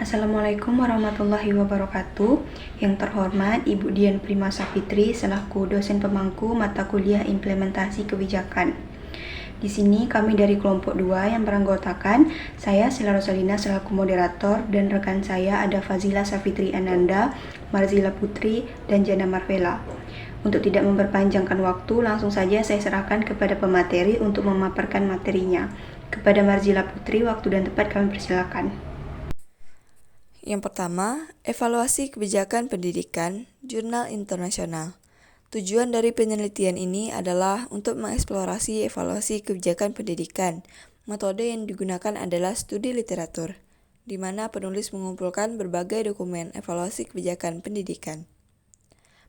Assalamualaikum warahmatullahi wabarakatuh. Yang terhormat Ibu Dian Prima Safitri selaku dosen pemangku mata kuliah implementasi kebijakan. Di sini kami dari kelompok 2 yang beranggotakan saya Sila Rosalina selaku moderator dan rekan saya ada Fazila Safitri Ananda, Marzila Putri, dan Jana Marvela. Untuk tidak memperpanjangkan waktu, langsung saja saya serahkan kepada pemateri untuk memaparkan materinya. Kepada Marzila Putri, waktu dan tempat kami persilakan. Yang pertama, evaluasi kebijakan pendidikan, jurnal internasional. Tujuan dari penelitian ini adalah untuk mengeksplorasi evaluasi kebijakan pendidikan. Metode yang digunakan adalah studi literatur, di mana penulis mengumpulkan berbagai dokumen evaluasi kebijakan pendidikan.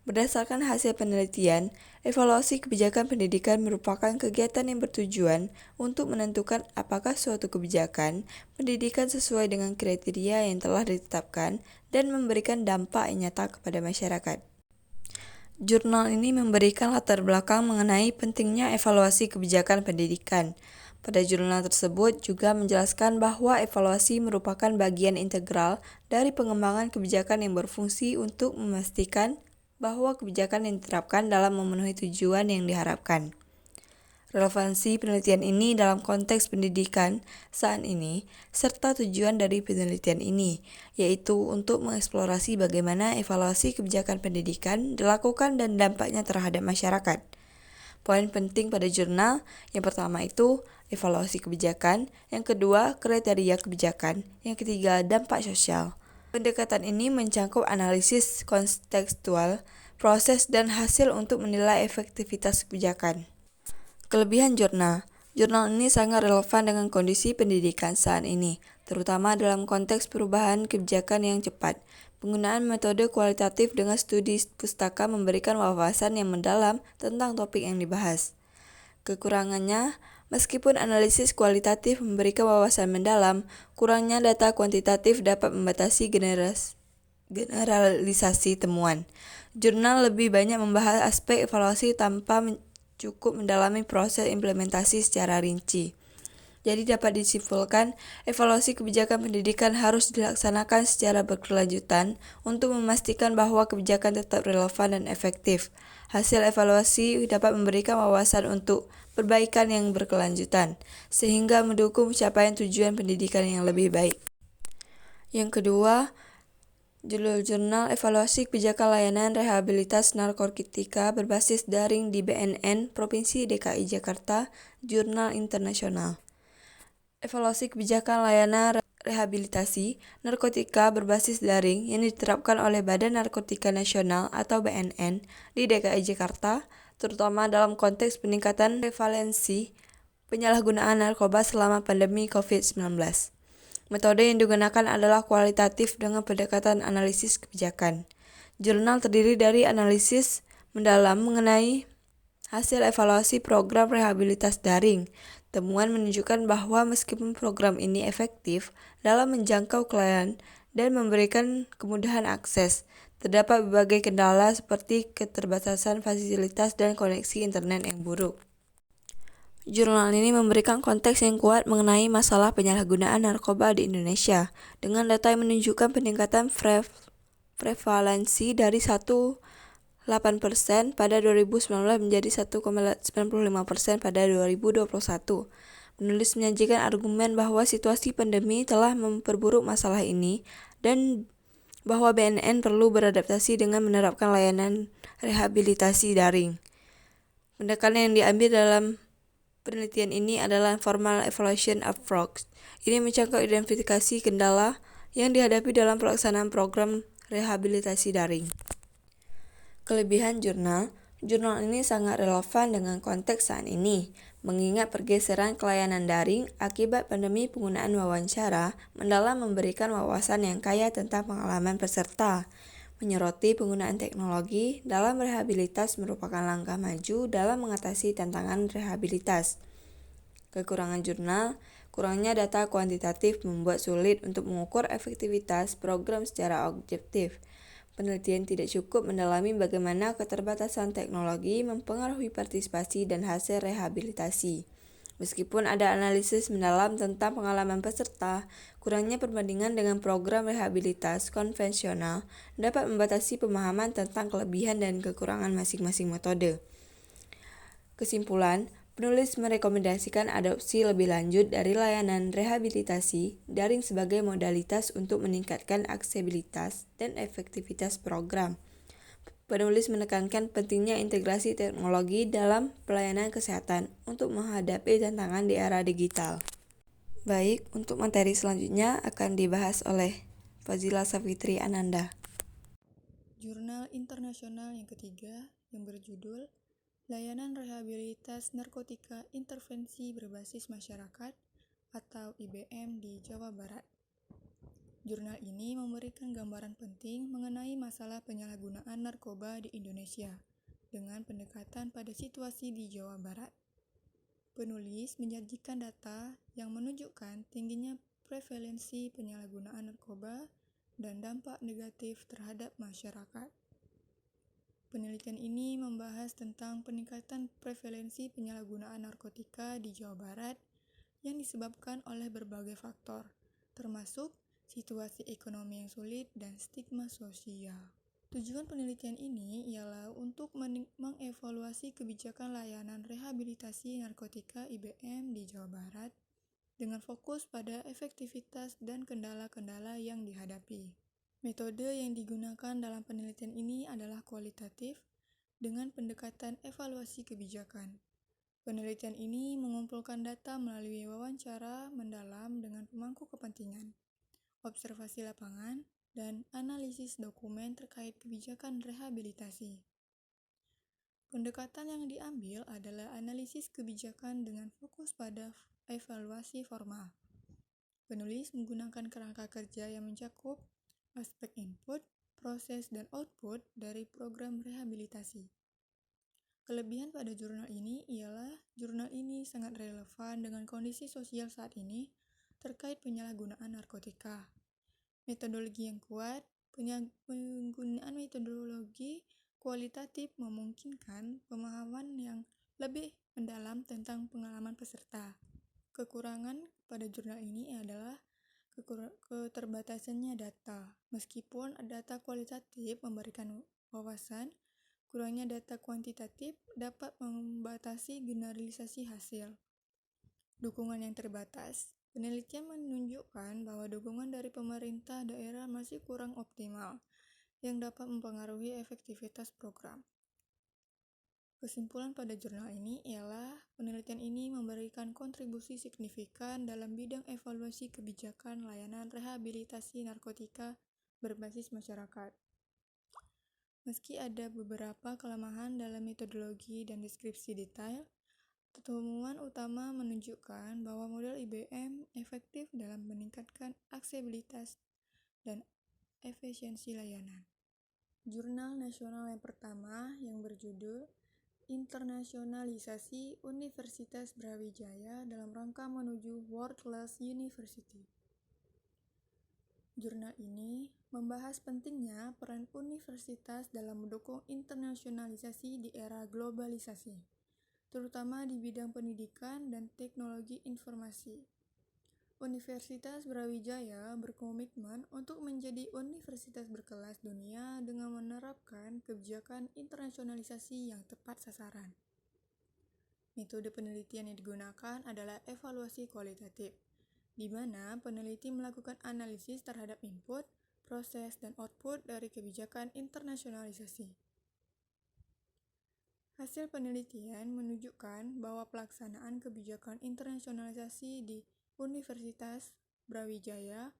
Berdasarkan hasil penelitian, evaluasi kebijakan pendidikan merupakan kegiatan yang bertujuan untuk menentukan apakah suatu kebijakan pendidikan sesuai dengan kriteria yang telah ditetapkan dan memberikan dampak yang nyata kepada masyarakat. Jurnal ini memberikan latar belakang mengenai pentingnya evaluasi kebijakan pendidikan. Pada jurnal tersebut juga menjelaskan bahwa evaluasi merupakan bagian integral dari pengembangan kebijakan yang berfungsi untuk memastikan bahwa kebijakan yang diterapkan dalam memenuhi tujuan yang diharapkan. Relevansi penelitian ini dalam konteks pendidikan saat ini, serta tujuan dari penelitian ini, yaitu untuk mengeksplorasi bagaimana evaluasi kebijakan pendidikan dilakukan dan dampaknya terhadap masyarakat. Poin penting pada jurnal, yang pertama itu evaluasi kebijakan, yang kedua kriteria kebijakan, yang ketiga dampak sosial. Pendekatan ini mencangkup analisis kontekstual, proses dan hasil untuk menilai efektivitas kebijakan. Kelebihan jurnal. Jurnal ini sangat relevan dengan kondisi pendidikan saat ini, terutama dalam konteks perubahan kebijakan yang cepat. Penggunaan metode kualitatif dengan studi pustaka memberikan wawasan yang mendalam tentang topik yang dibahas. Kekurangannya, meskipun analisis kualitatif memberikan wawasan mendalam, kurangnya data kuantitatif dapat membatasi generalisasi temuan. Jurnal lebih banyak membahas aspek evaluasi tanpa cukup mendalami proses implementasi secara rinci. Jadi dapat disimpulkan, evaluasi kebijakan pendidikan harus dilaksanakan secara berkelanjutan untuk memastikan bahwa kebijakan tetap relevan dan efektif. Hasil evaluasi dapat memberikan wawasan untuk perbaikan yang berkelanjutan, sehingga mendukung pencapaian tujuan pendidikan yang lebih baik. Yang kedua, judul jurnal evaluasi kebijakan layanan rehabilitas narkotika berbasis daring di BNN Provinsi DKI Jakarta, jurnal internasional. Evaluasi kebijakan layanan rehabilitasi narkotika berbasis daring yang diterapkan oleh Badan Narkotika Nasional atau BNN di DKI Jakarta, terutama dalam konteks peningkatan prevalensi penyalahgunaan narkoba selama pandemi COVID-19. Metode yang digunakan adalah kualitatif dengan pendekatan analisis kebijakan. Jurnal terdiri dari analisis mendalam mengenai hasil evaluasi program rehabilitas daring. Temuan menunjukkan bahwa meskipun program ini efektif dalam menjangkau klien dan memberikan kemudahan akses, terdapat berbagai kendala seperti keterbatasan fasilitas dan koneksi internet yang buruk. Jurnal ini memberikan konteks yang kuat mengenai masalah penyalahgunaan narkoba di Indonesia, dengan data yang menunjukkan peningkatan prevalensi dari 1,8% pada 2019 menjadi 1,95% pada 2021. Penulis menyajikan argumen bahwa situasi pandemi telah memperburuk masalah ini dan bahwa BNN perlu beradaptasi dengan menerapkan layanan rehabilitasi daring. Pendekatan yang diambil dalam penelitian ini adalah formal evaluation approach. Ini mencangkup identifikasi kendala yang dihadapi dalam pelaksanaan program rehabilitasi daring. Kelebihan jurnal ini sangat relevan dengan konteks saat ini, mengingat pergeseran kelayanan daring akibat pandemi. Penggunaan wawancara mendalam memberikan wawasan yang kaya tentang pengalaman peserta. Menyoroti penggunaan teknologi dalam rehabilitas merupakan langkah maju dalam mengatasi tantangan rehabilitas. Kekurangan jurnal, kurangnya data kuantitatif membuat sulit untuk mengukur efektivitas program secara objektif. Penelitian tidak cukup mendalami bagaimana keterbatasan teknologi mempengaruhi partisipasi dan hasil rehabilitasi. Meskipun ada analisis mendalam tentang pengalaman peserta, kurangnya perbandingan dengan program rehabilitas konvensional dapat membatasi pemahaman tentang kelebihan dan kekurangan masing-masing metode. Kesimpulan, penulis merekomendasikan adopsi lebih lanjut dari layanan rehabilitasi daring sebagai modalitas untuk meningkatkan aksesibilitas dan efektivitas program. Penulis menekankan pentingnya integrasi teknologi dalam pelayanan kesehatan untuk menghadapi tantangan di era digital. Baik, untuk materi selanjutnya akan dibahas oleh Fazila Safitri Ananda. Jurnal internasional yang ketiga yang berjudul Layanan Rehabilitas Narkotika Intervensi Berbasis Masyarakat atau IBM di Jawa Barat. Jurnal ini memberikan gambaran penting mengenai masalah penyalahgunaan narkoba di Indonesia dengan pendekatan pada situasi di Jawa Barat. Penulis menyajikan data yang menunjukkan tingginya prevalensi penyalahgunaan narkoba dan dampak negatif terhadap masyarakat. Penelitian ini membahas tentang peningkatan prevalensi penyalahgunaan narkotika di Jawa Barat yang disebabkan oleh berbagai faktor, termasuk situasi ekonomi yang sulit dan stigma sosial. Tujuan penelitian ini ialah untuk mengevaluasi kebijakan layanan rehabilitasi narkotika IBM di Jawa Barat dengan fokus pada efektivitas dan kendala-kendala yang dihadapi. Metode yang digunakan dalam penelitian ini adalah kualitatif dengan pendekatan evaluasi kebijakan. Penelitian ini mengumpulkan data melalui wawancara mendalam dengan pemangku kepentingan, observasi lapangan, dan analisis dokumen terkait kebijakan rehabilitasi. Pendekatan yang diambil adalah analisis kebijakan dengan fokus pada evaluasi formal. Penulis menggunakan kerangka kerja yang mencakup aspek input, proses, dan output dari program rehabilitasi. Kelebihan pada jurnal ini ialah jurnal ini sangat relevan dengan kondisi sosial saat ini terkait penyalahgunaan narkotika. Metodologi yang kuat, penggunaan metodologi kualitatif memungkinkan pemahaman yang lebih mendalam tentang pengalaman peserta. Kekurangan pada jurnal ini adalah keterbatasannya data. Meskipun data kualitatif memberikan wawasan, kurangnya data kuantitatif dapat membatasi generalisasi hasil. Dukungan yang terbatas. Penelitian menunjukkan bahwa dukungan dari pemerintah daerah masih kurang optimal, yang dapat mempengaruhi efektivitas program. Kesimpulan pada jurnal ini ialah penelitian ini memberikan kontribusi signifikan dalam bidang evaluasi kebijakan layanan rehabilitasi narkotika berbasis masyarakat. Meski ada beberapa kelemahan dalam metodologi dan deskripsi detail, temuan utama menunjukkan bahwa model IBM efektif dalam meningkatkan aksesibilitas dan efisiensi layanan. Jurnal nasional yang pertama yang berjudul Internasionalisasi Universitas Brawijaya dalam rangka menuju World Class University. Jurnal ini membahas pentingnya peran universitas dalam mendukung internasionalisasi di era globalisasi, terutama di bidang pendidikan dan teknologi informasi. Universitas Brawijaya berkomitmen untuk menjadi universitas berkelas dunia dengan menerapkan kebijakan internasionalisasi yang tepat sasaran. Metode penelitian yang digunakan adalah evaluasi kualitatif, di mana peneliti melakukan analisis terhadap input, proses, dan output dari kebijakan internasionalisasi. Hasil penelitian menunjukkan bahwa pelaksanaan kebijakan internasionalisasi di Universitas Brawijaya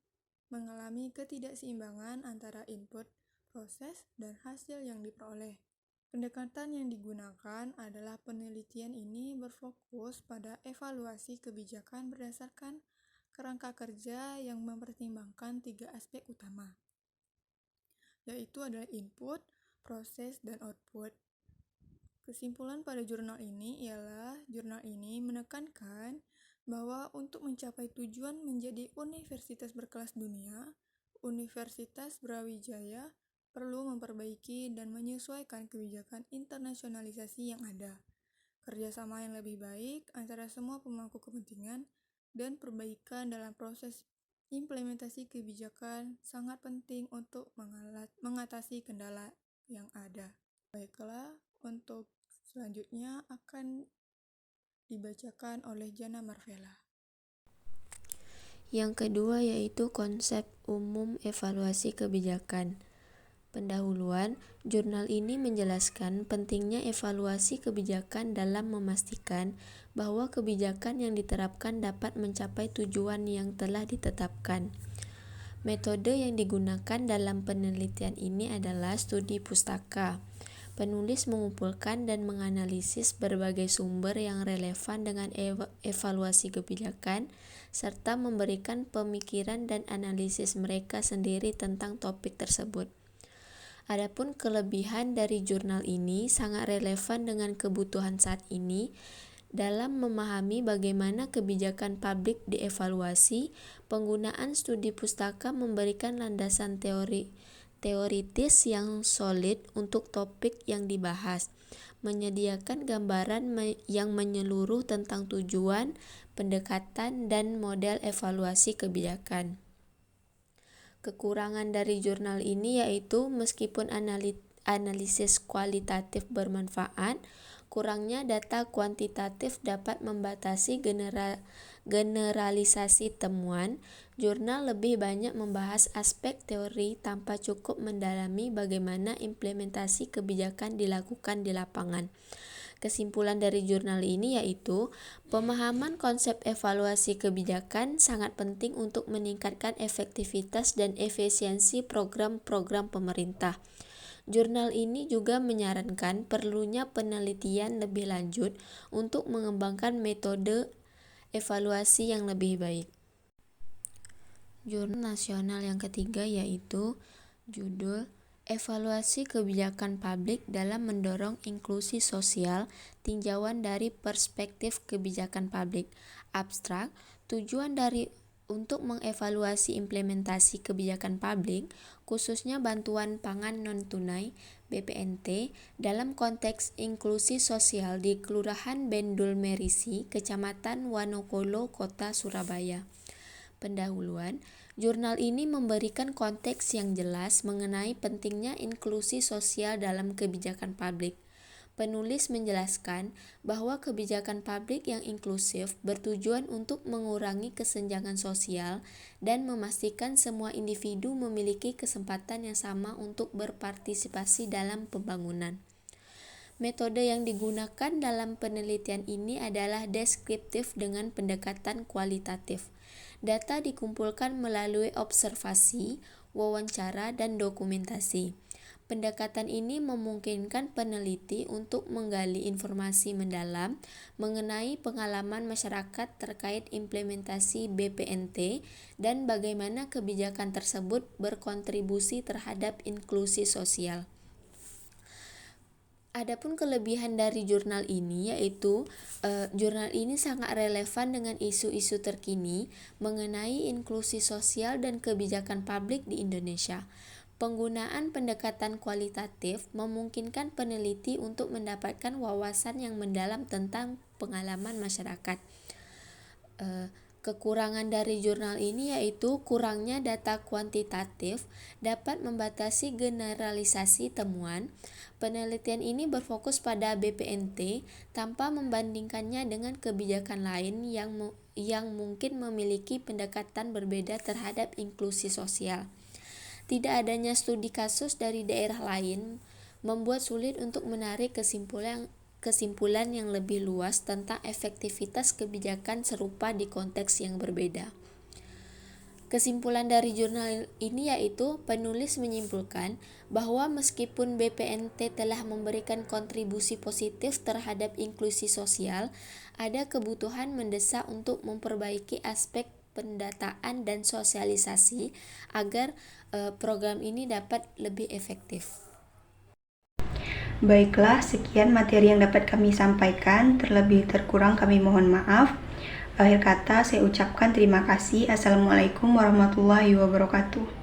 mengalami ketidakseimbangan antara input, proses, dan hasil yang diperoleh. Pendekatan yang digunakan adalah penelitian ini berfokus pada evaluasi kebijakan berdasarkan kerangka kerja yang mempertimbangkan 3 aspek utama, yaitu adalah input, proses, dan output. Kesimpulan pada jurnal ini ialah jurnal ini menekankan bahwa untuk mencapai tujuan menjadi universitas berkelas dunia, Universitas Brawijaya perlu memperbaiki dan menyesuaikan kebijakan internasionalisasi yang ada, kerjasama yang lebih baik antara semua pemangku kepentingan, dan perbaikan dalam proses implementasi kebijakan sangat penting untuk mengatasi kendala yang ada. Baiklah, untuk selanjutnya akan dibacakan oleh Jana Marvella. Yang kedua yaitu konsep umum evaluasi kebijakan. Pendahuluan, jurnal ini menjelaskan pentingnya evaluasi kebijakan dalam memastikan bahwa kebijakan yang diterapkan dapat mencapai tujuan yang telah ditetapkan. Metode yang digunakan dalam penelitian ini adalah studi pustaka. Penulis mengumpulkan dan menganalisis berbagai sumber yang relevan dengan evaluasi kebijakan, serta memberikan pemikiran dan analisis mereka sendiri tentang topik tersebut. Adapun kelebihan dari jurnal ini sangat relevan dengan kebutuhan saat ini dalam memahami bagaimana kebijakan publik dievaluasi. Penggunaan studi pustaka memberikan landasan teoritis yang solid untuk topik yang dibahas, menyediakan gambaran yang menyeluruh tentang tujuan, pendekatan, dan model evaluasi kebijakan. Kekurangan dari jurnal ini yaitu meskipun analisis kualitatif bermanfaat, kurangnya data kuantitatif dapat membatasi generalisasi temuan. Jurnal lebih banyak membahas aspek teori tanpa cukup mendalami bagaimana implementasi kebijakan dilakukan di lapangan. Kesimpulan dari jurnal ini yaitu pemahaman konsep evaluasi kebijakan sangat penting untuk meningkatkan efektivitas dan efisiensi program-program pemerintah. Jurnal ini juga menyarankan perlunya penelitian lebih lanjut untuk mengembangkan metode evaluasi yang lebih baik. Jurnal nasional yang ketiga yaitu judul Evaluasi Kebijakan Publik dalam Mendorong Inklusi Sosial, Tinjauan dari Perspektif Kebijakan Publik. Abstrak, tujuan untuk mengevaluasi implementasi kebijakan publik, khususnya bantuan pangan non-tunai (BPNT) dalam konteks inklusi sosial di Kelurahan Bendul Merisi, Kecamatan Wanokolo, Kota Surabaya. Pendahuluan, jurnal ini memberikan konteks yang jelas mengenai pentingnya inklusi sosial dalam kebijakan publik. Penulis menjelaskan bahwa kebijakan publik yang inklusif bertujuan untuk mengurangi kesenjangan sosial dan memastikan semua individu memiliki kesempatan yang sama untuk berpartisipasi dalam pembangunan. Metode yang digunakan dalam penelitian ini adalah deskriptif dengan pendekatan kualitatif. Data dikumpulkan melalui observasi, wawancara, dan dokumentasi. Pendekatan ini memungkinkan peneliti untuk menggali informasi mendalam mengenai pengalaman masyarakat terkait implementasi BPNT dan bagaimana kebijakan tersebut berkontribusi terhadap inklusi sosial. Adapun kelebihan dari jurnal ini yaitu jurnal ini sangat relevan dengan isu-isu terkini mengenai inklusi sosial dan kebijakan publik di Indonesia. Penggunaan pendekatan kualitatif memungkinkan peneliti untuk mendapatkan wawasan yang mendalam tentang pengalaman masyarakat. Kekurangan dari jurnal ini yaitu kurangnya data kuantitatif dapat membatasi generalisasi temuan. Penelitian ini berfokus pada BPNT tanpa membandingkannya dengan kebijakan lain yang mungkin memiliki pendekatan berbeda terhadap inklusi sosial. Tidak adanya studi kasus dari daerah lain membuat sulit untuk menarik kesimpulan yang lebih luas tentang efektivitas kebijakan serupa di konteks yang berbeda. Kesimpulan dari jurnal ini yaitu penulis menyimpulkan bahwa meskipun BPNT telah memberikan kontribusi positif terhadap inklusi sosial, ada kebutuhan mendesak untuk memperbaiki aspek pendataan dan sosialisasi agar program ini dapat lebih efektif. Baiklah, sekian materi yang dapat kami sampaikan. Terlebih terkurang kami mohon maaf. Akhir kata saya ucapkan terima kasih. Assalamualaikum warahmatullahi wabarakatuh.